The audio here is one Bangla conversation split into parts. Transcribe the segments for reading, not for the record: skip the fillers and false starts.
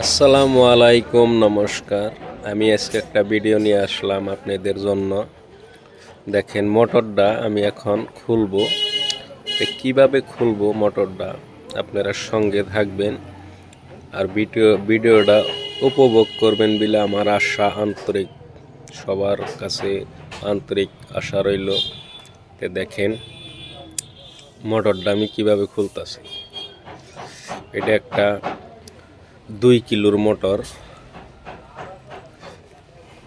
আসসালামু আলাইকুম, নমস্কার। আমি আজকে একটা ভিডিও নিয়ে আসলাম আপনাদের জন্য। দেখেন, মোটরটা আমি এখন খুলবো। কিভাবে খুলবো মোটরটা আপনারা সঙ্গে থাকবেন আর ভিডিওটা উপভোগ করবেন বলে আমার আশা, আন্তরিক সবার কাছে আন্তরিক আশা রইল। দেখেন মোটরটা আমি কিভাবে খুলতেছি। এটা একটা 2 কিলোর মোটর,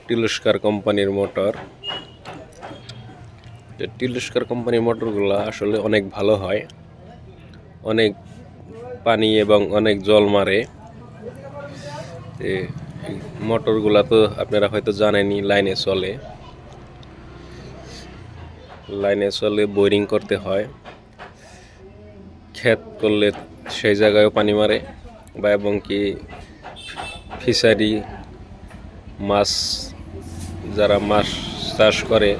টিলস্কার কোম্পানির মোটর। টিলস্কার কোম্পানির মোটরগুলো আসলে অনেক ভালো হয়, অনেক পানি এবং অনেক জল মারে। মোটরগুলা তো আপনারা হয়তো জানেনই, লাইনে চলে বোরিং করতে হয়। ক্ষেত করলে সেই জায়গায়ও পানি মারে, বা এবং কি ফিশারি মাছ, যারা মাছ চাষ করে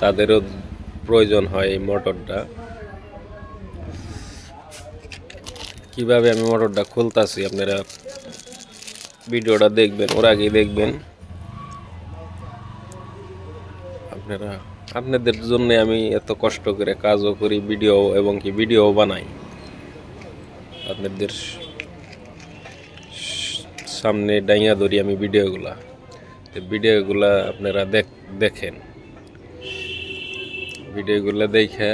তাদেরও প্রয়োজন হয় এই মোটরটা। কিভাবে আমি মোটরটা খুলতাছি আপনারা ভিডিওটা দেখবেন, ওর আগেই দেখবেন। আপনাদের জন্য আমি এত কষ্ট করে কাজও করি, ভিডিও বানাই আপনাদের সামনে ডাইয়া ধরি আমি ভিডিওগুলা আপনারা দেখেন। ভিডিওগুলো দেখে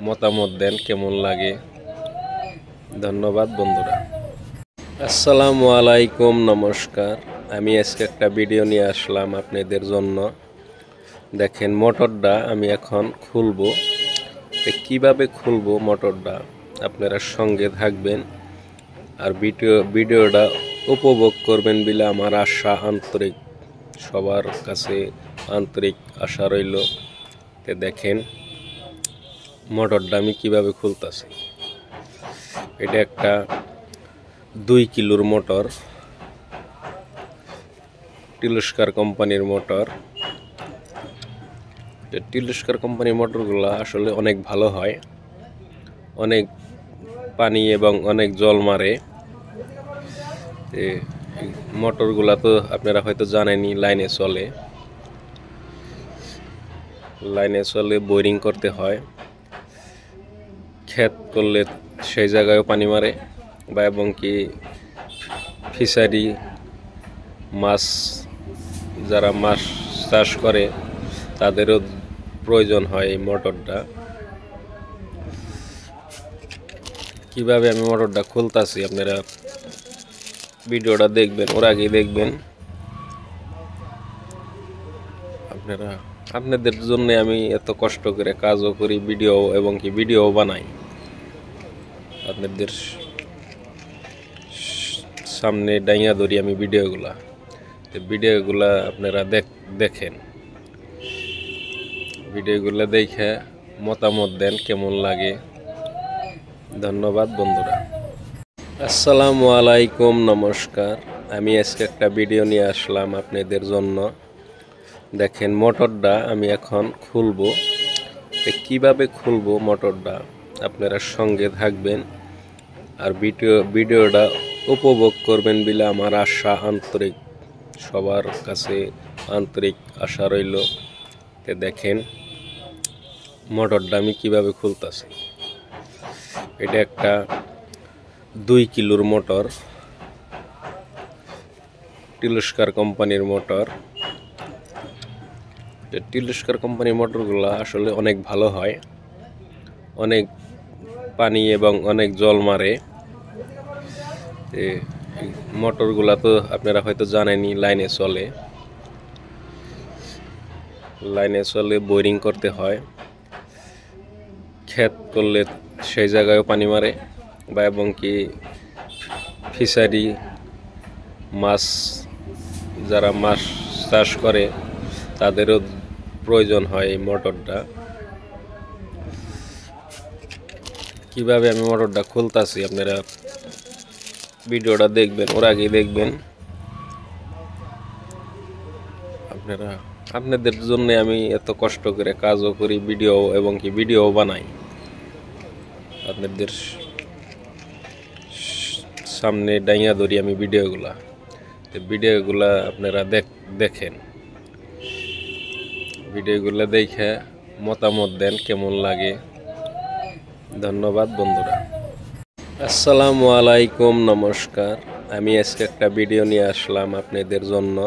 মতামত দেন কেমন লাগে। ধন্যবাদ বন্ধুরা। আসসালামু আলাইকুম, নমস্কার। আমি আজকে একটা ভিডিও নিয়ে আসলাম আপনাদের জন্য। দেখেন মোটরটা আমি এখন খুলবো। কিভাবে খুলবো মোটরটা আপনারা সঙ্গে থাকবেন আর ভিডিওটা উপভোগ করবেন বলে আমার আশা, আন্তরিক সবার কাছে আন্তরিক আশা রইল। দেখেন মোটরটা আমি কিভাবে খুলতেছি। এটা একটা 2 কিলোর মোটর, টিলস্কার কোম্পানির মোটর। টিলস্কার কোম্পানির মোটরগুলো আসলে অনেক ভালো হয়, অনেক পানি এবং অনেক জল মারে। মোটরগুলা তো আপনারা হয়তো জানেনই, লাইনে চলে বোরিং করতে হয়। ক্ষেত করলে সেই জায়গায়ও পানি মারে, বা এবং কি ফিশারি মাছ, যারা মাছ চাষ করে তাদেরও প্রয়োজন হয় এই মোটরটা। কিভাবে আমি মোটরটা খুলতাছি আপনারা ভিডিওটা দেখবেন, ওর আগেই দেখবেন। আপনাদের জন্য আমি এত কষ্ট করে কাজও করি, ভিডিও বানাই আপনাদের সামনে ডাইয়া ধরি আমি ভিডিওগুলা আপনারা দেখেন। ভিডিওগুলো দেখে মতামত দেন কেমন লাগে। ধন্যবাদ বন্ধুরা। আসসালামু আলাইকুম, নমস্কার। আমি আজকে একটা ভিডিও নিয়ে আসলাম আপনাদের জন্য। দেখেন মোটরটা আমি এখন খুলবো। কিভাবে খুলবো মোটরটা আপনারা সঙ্গে থাকবেন আর ভিডিওটা উপভোগ করবেন বলে আমার আশা, আন্তরিক সবার কাছে আন্তরিক আশা রইল। দেখেন মোটরটা আমি কিভাবে খুলতাছি। এটা একটা 2 কিলোর মোটর, টিলস্কার কোম্পানির মোটর। টিলস্কার কোম্পানির মোটরগুলো আসলে অনেক ভালো হয়, অনেক পানি এবং অনেক জল মারে। মোটরগুলা তো আপনারা হয়তো জানেনই, লাইনে চলে বোরিং করতে হয়। ক্ষেত করলে সেই জায়গায়ও পানি মারে, বা এবং কি ফিশারি মাছ, যারা মাছ চাষ করে তাদেরও প্রয়োজন হয় এই মোটরটা। কিভাবে আমি মোটরটা খুলতাছি আপনারা ভিডিওটা দেখবেন, ওর আগেই দেখবেন। আপনাদের জন্য আমি এত কষ্ট করে কাজও করি, ভিডিও বানাই আপনাদের সামনে ডাইয়া ধরি আমি ভিডিওগুলা। ভিডিওগুলা আপনারা দেখেন, ভিডিওগুলো দেখে মতামত দেন কেমন লাগে। ধন্যবাদ বন্ধুরা। আসসালামু আলাইকুম, নমস্কার। আমি আজকে একটা ভিডিও নিয়ে আসলাম আপনাদের জন্য।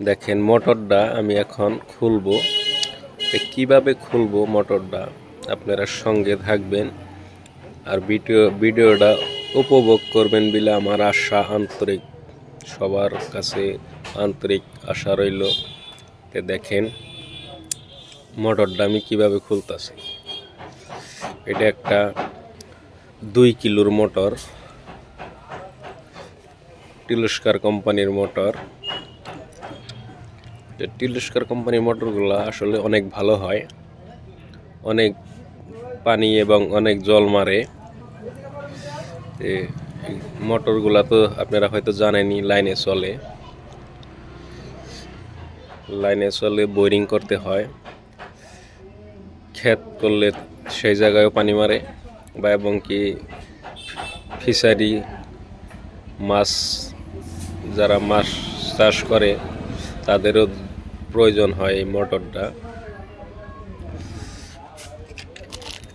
দেখেন মোটরটা আমি এখন খুলবো, কিভাবে খুলবো মোটরটা আপনারা সঙ্গে থাকবেন আর ভিডিওটা উপভোগ করবেন বলে আমার আশা, আন্তরিক সবার কাছে আন্তরিক আশা রইল। দেখেন মোটরটা আমি কিভাবে খুলতেছি। এটা একটা 2 কিলোর মোটর, টিলস্কার কোম্পানির মোটর। টিলস্কার কোম্পানির মোটরগুলো আসলে অনেক ভালো হয়, অনেক পানি এবং অনেক জল মারে। মোটরগুলা তো আপনারা হয়তো জানেনই, লাইনে চলে বোরিং করতে হয়। ক্ষেত করলে সেই জায়গায়ও পানি মারে, বা এবং কি ফিশারি মাছ, যারা মাছ চাষ করে তাদেরও প্রয়োজন হয় এই মোটরটা।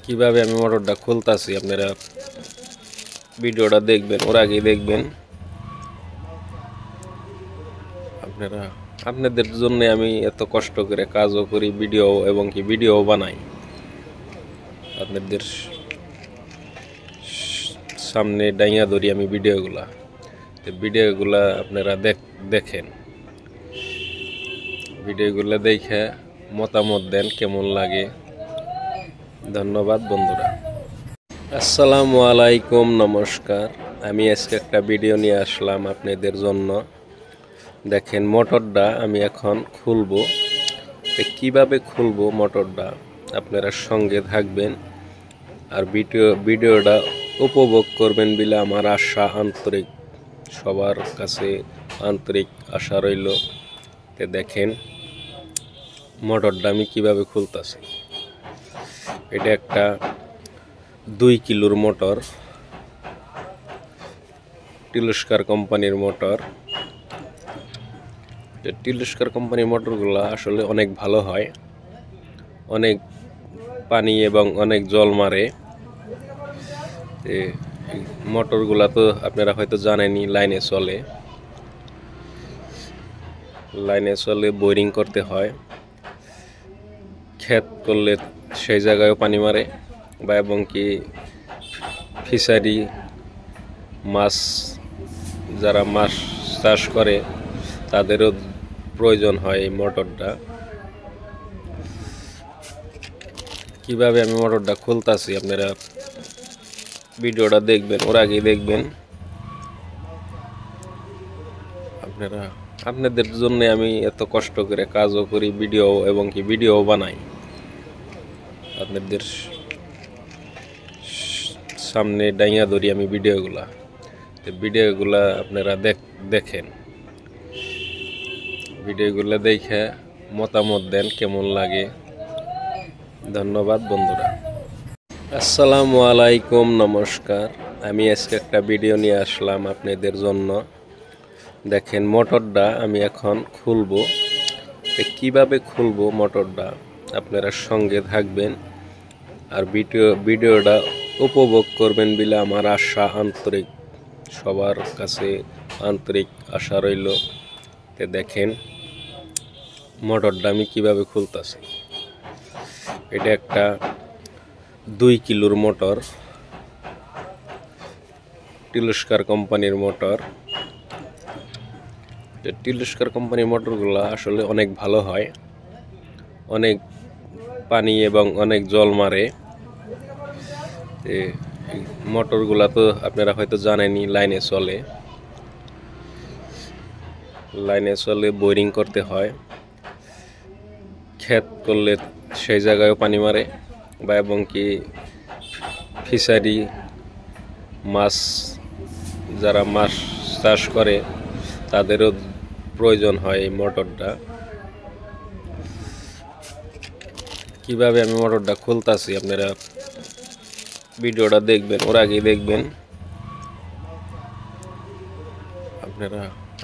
কিভাবে আমি মোটরটা খুলতেছি আপনারা ভিডিওটা দেখবেন, ওর আগেই দেখবেন। আপনাদের জন্য আমি এত কষ্ট করে কাজও করি, ভিডিও বানাই আপনাদের সামনে ডাইয়া ধরি আমি ভিডিওগুলা আপনারা দেখেন, ভিডিওগুলো দেখে মতামত দেন কেমন লাগে। ধন্যবাদ বন্ধুরা। আসসালামু আলাইকুম, নমস্কার। আমি আজকে একটা ভিডিও নিয়ে আসলাম আপনাদের জন্য। দেখেন মোটরটা আমি এখন খুলবো, কিভাবে খুলবো মোটরটা আপনারা সঙ্গে থাকবেন আর ভিডিওটা উপভোগ করবেন বলে আমার আশা, আন্তরিক সবার কাছে আন্তরিক আশা রইল। দেখেন মোটরটা আমি কিভাবে খুলতেছি। এটা একটা 2 কিলোর মোটর, টিলস্কার কোম্পানির মোটর। টিলস্কার কোম্পানির মোটরগুলো আসলে অনেক ভালো হয়, অনেক পানি এবং অনেক জল মারে। মোটরগুলা তো আপনারা হয়তো জানেনই, লাইনে চলে বোরিং করতে হয়। ক্ষেত করলে সেই জায়গায়ও পানি মারে, বা এবং কি ফিশারি মাছ, যারা মাছ চাষ করে তাদেরও প্রয়োজন হয় এই মোটরটা। কিভাবে আমি মোটরটা খুলতেছি আপনারা ভিডিওটা দেখবেন, ওর আগেই দেখবেন। আপনাদের জন্য আমি এত কষ্ট করে কাজও করি, ভিডিও বানাই আপনাদের সামনে ডাইয়া ধরি আমি ভিডিওগুলা আপনারা দেখেন, ভিডিওগুলো দেখে মতামত দেন কেমন লাগে। ধন্যবাদ বন্ধুরা। আসসালামু আলাইকুম, নমস্কার। আমি আজকে একটা ভিডিও নিয়ে আসলাম আপনাদের জন্য। দেখেন মোটরটা আমি এখন খুলবো, কিভাবে খুলবো মোটরটা আপনারা সঙ্গে থাকবেন আর ভিডিওটা উপভোগ করবেন বলে আমার আশা, আন্তরিক সবার কাছে আন্তরিক আশা রইল। দেখেন মোটরটা আমি কিভাবে খুলতেছি। এটা একটা 2 কিলোর মোটর, টিলস্কার কোম্পানির মোটর। টিলস্কার কোম্পানির মোটরগুলো আসলে অনেক ভালো হয়, অনেক পানি এবং অনেক জল মারে। মোটরগুলা তো আপনারা হয়তো জানেনই, লাইনে চলে বোরিং করতে হয়। ক্ষেত করলে সেই জায়গায়ও পানি মারে, বা এবং কি ফিশারি মাছ, যারা মাছ চাষ করে তাদেরও প্রয়োজন হয় এই মোটরটা। কিভাবে আমি মোটরটা খুলতেছি আপনারা ভিডিওটা দেখবেন, ওর আগেই দেখবেন।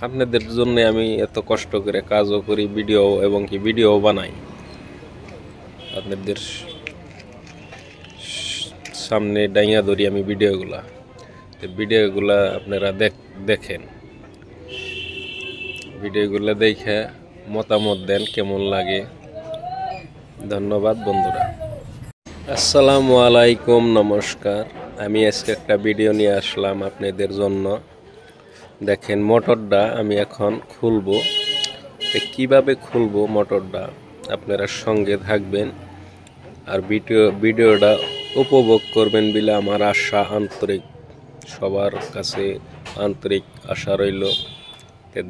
আপনাদের জন্য আমি এত কষ্ট করে কাজও করি, ভিডিও এবং কি ভিডিও বানাই আপনাদের সামনে ডাইয়া ধরি আমি ভিডিওগুলা আপনারা দেখেন, ভিডিওগুলো দেখে মতামত দেন কেমন লাগে। ধন্যবাদ বন্ধুরা। আসসালামু আলাইকুম, নমস্কার। আমি আজকে একটা ভিডিও নিয়ে আসলাম আপনাদের জন্য। দেখেন মোটরটা আমি এখন খুলবো, কিভাবে খুলবো মোটরটা আপনারা সঙ্গে থাকবেন আর ভিডিওটা উপভোগ করবেন বলে আমার আশা, আন্তরিক সবার কাছে আন্তরিক আশা রইল।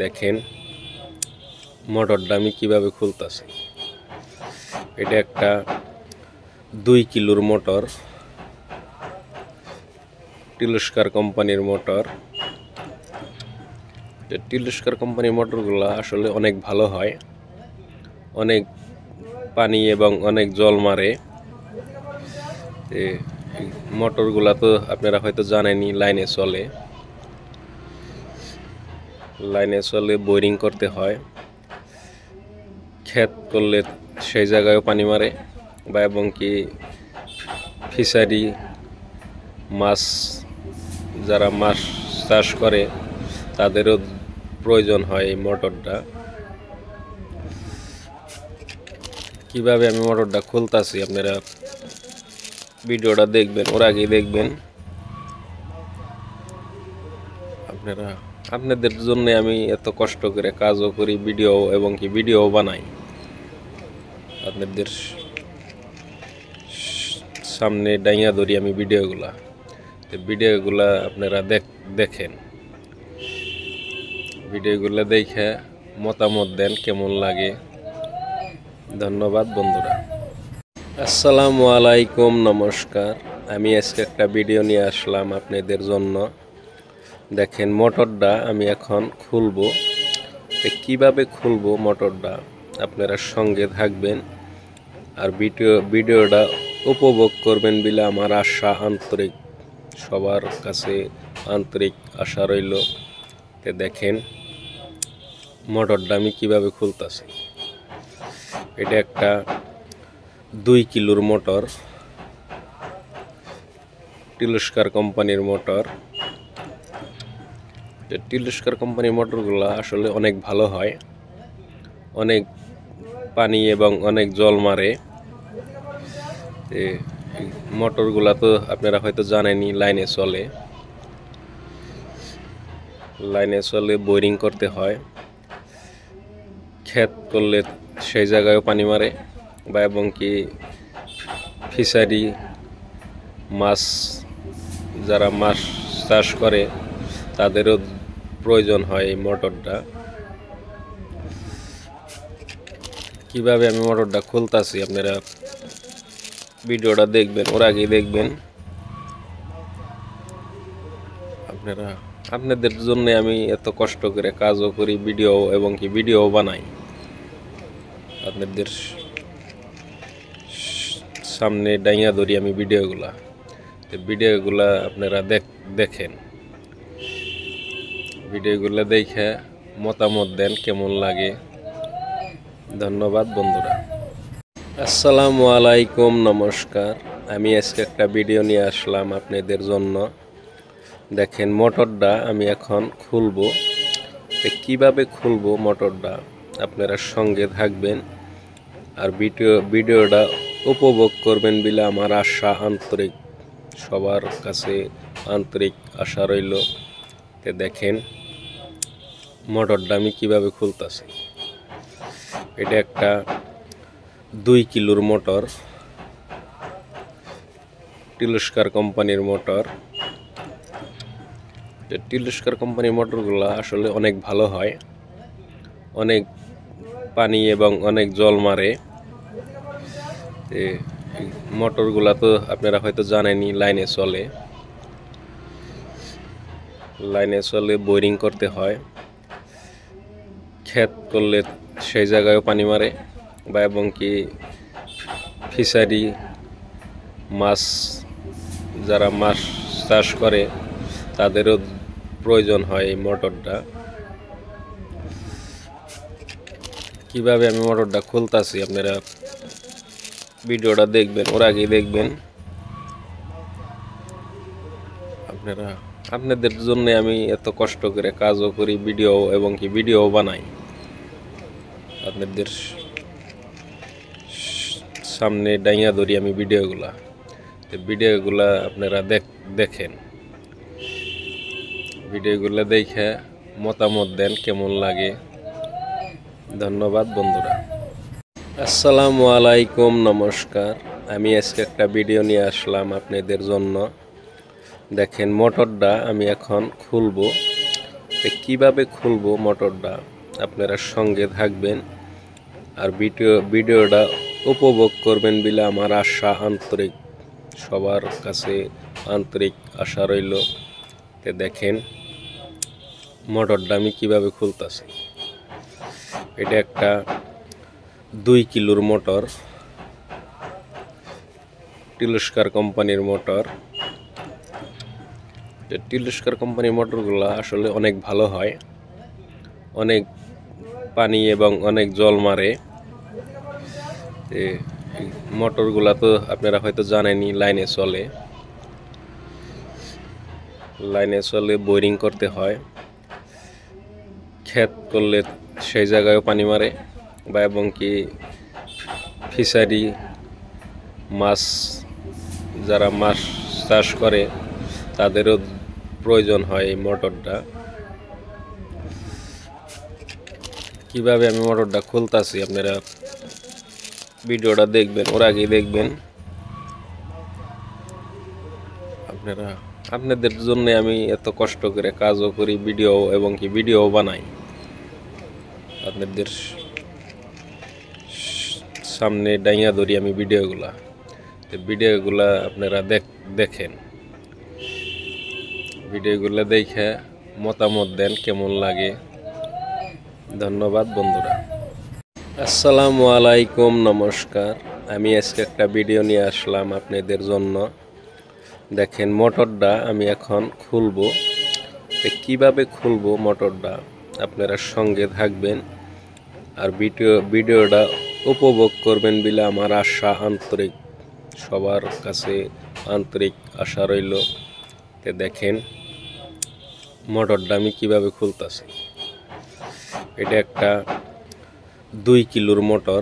দেখেন মোটরটা আমি কিভাবে খুলতেছি। এটা একটা 2 কিলোর মোটর, টিলস্কার কোম্পানির মোটর। টিলস্কার কোম্পানির মোটরগুলো আসলে অনেক ভালো হয়, অনেক পানি এবং অনেক জল মারে। মোটরগুলা তো আপনারা হয়তো জানেনই, লাইনে চলে বোরিং করতে হয়। ক্ষেত করলে সেই জায়গায়ও পানি মারে বা এবং কি ফিশারি মাছ, যারা মাছ চাষ করে তাদেরও প্রয়োজন হয় এই মোটরটা। কিভাবে আমি মোটরটা খুলতাছি আপনারা ভিডিওটা দেখবেন, ওর আগেই দেখবেন। আপনাদের জন্য আমি এত কষ্ট করে কাজও করি, ভিডিও এবং কি ভিডিও বানাই আপনাদের সামনে ডাইয়া ধরি আমি ভিডিওগুলা আপনারা দেখেন, ভিডিওগুলো দেখে মতামত দেন কেমন লাগে। ধন্যবাদ বন্ধুরা। আসসালামু আলাইকুম, নমস্কার। আমি আজকে একটা ভিডিও নিয়ে আসলাম আপনাদের জন্য। দেখেন মোটরটা আমি এখন খুলবো, কিভাবে খুলবো মোটরটা আপনারা সঙ্গে থাকবেন আর ভিডিওটা উপভোগ করবেন বলে আমার আশা, আন্তরিক সবার কাছে আন্তরিক আশা রইল। দেখেন মোটরটা আমি কিভাবে খুলতেছি। এটা একটা 2 কিলোর মোটর, টিলস্কার কোম্পানির মোটর। টিলস্কার কোম্পানির মোটরগুলো আসলে অনেক ভালো হয়, অনেক পানি এবং অনেক জল মারে। মোটরগুলা তো আপনারা হয়তো জানেনই, লাইনে চলে বোরিং করতে হয়। ক্ষেত করলে সেই জায়গায়ও পানি মারে বা এবং কি ফিশারি মাছ, যারা মাছ চাষ করে তাদেরও প্রয়োজন হয় এই মোটরটা। কিভাবে আমি মোটরটা খুলতাছি আপনারা ভিডিওটা দেখবেন, ওর আগেই দেখবেন। আপনাদের জন্য আমি এত কষ্ট করে কাজও করি, ভিডিও এবং কি ভিডিও বানাই আপনাদের সামনে ডাইয়া ধরি আমি ভিডিওগুলা আপনারা দেখেন, ভিডিওগুলো দেখে মতামত দেন কেমন লাগে। ধন্যবাদ বন্ধুরা। আসসালামু আলাইকুম, নমস্কার। আমি আজকে একটা ভিডিও নিয়ে আসলাম আপনাদের জন্য। দেখেন মোটরটা আমি এখন খুলবো, কিভাবে খুলবো মোটরটা আপনারা সঙ্গে থাকবেন আর ভিডিওটা উপভোগ করবেন বলে আমার আশা, আন্তরিক সবার কাছে আন্তরিক আশা রইল। দেখেন মোটরটা আমি কিভাবে খুলতেছি। এটা একটা 2 কিলোর মোটর, টিলস্কার কোম্পানির মোটর। টিলস্কার কোম্পানির মোটরগুলো আসলে অনেক ভালো হয়, অনেক পানি এবং অনেক জল মারে। মোটরগুলা তো আপনারা হয়তো জানেনই, লাইনে চলে বোরিং করতে হয়। ক্ষেত করলে সেই জায়গায়ও পানি মারে বা এবং কি ফিশারি মাছ, যারা মাছ চাষ করে তাদেরও প্রয়োজন হয় এই মোটরটা। কিভাবে আমি মোটরটা খুলতাছি আপনারা ভিডিওটা দেখবেন, ওর আগেই দেখবেন। আপনাদের জন্য আমি এত কষ্ট করে কাজও করি, ভিডিও এবং কি ভিডিও বানাই আপনাদের সামনে ডাইয়া ধরি আমি ভিডিওগুলা আপনারা দেখেন, ভিডিওগুলো দেখে মতামত দেন কেমন লাগে। ধন্যবাদ বন্ধুরা। আসসালামু আলাইকুম, নমস্কার। আমি আজকে একটা ভিডিও নিয়ে আসলাম আপনাদের জন্য। দেখেন মোটরটা আমি এখন খুলবো, কিভাবে খুলবো মোটরটা আপনারা সঙ্গে থাকবেন আর ভিডিওটা উপভোগ করবেন বলে আমার আশা, আন্তরিক সবার কাছে আন্তরিক আশা রইল। দেখেন মোটরটা আমি কিভাবে খুলতেছি। এটা একটা 2 কিলোর মোটর, টিলস্কার কোম্পানির মোটর। টিলস্কার কোম্পানির মোটরগুলো আসলে অনেক ভালো হয়, অনেক পানি এবং অনেক জল মারে। মোটরগুলা তো আপনারা হয়তো জানেনই, লাইনে চলে বোরিং করতে হয়। ক্ষেত করলে সেই জায়গায়ও পানি মারে, বা এবং কি ফিশারি মাছ, যারা মাছ চাষ করে তাদেরও প্রয়োজন হয় এই মোটরটা। কিভাবে আমি মোটরটা খুলতাছি আপনারা ভিডিওটা দেখবেন, ওর আগেই দেখবেন। আপনাদের জন্য আমি এত কষ্ট করে কাজও করি, ভিডিও এবং কি ভিডিও বানাই আপনাদের সামনে ডাইয়া ধরি আমি ভিডিওগুলা আপনারা দেখেন, ভিডিওগুলো দেখে মতামত দেন কেমন লাগে। ধন্যবাদ বন্ধুরা। আসসালামু আলাইকুম, নমস্কার। আমি আজকে একটা ভিডিও নিয়ে আসলাম আপনাদের জন্য। দেখেন মোটরটা আমি এখন খুলবো, কিভাবে খুলবো মোটরটা আপনারা সঙ্গে থাকবেন আর ভিডিওটা উপভোগ করবেন বলে আমার আশা, আন্তরিক সবার কাছে আন্তরিক আশা রইল। দেখেন মোটরটা আমি কিভাবে খুলতেছি। এটা একটা 2 কিলোর মোটর,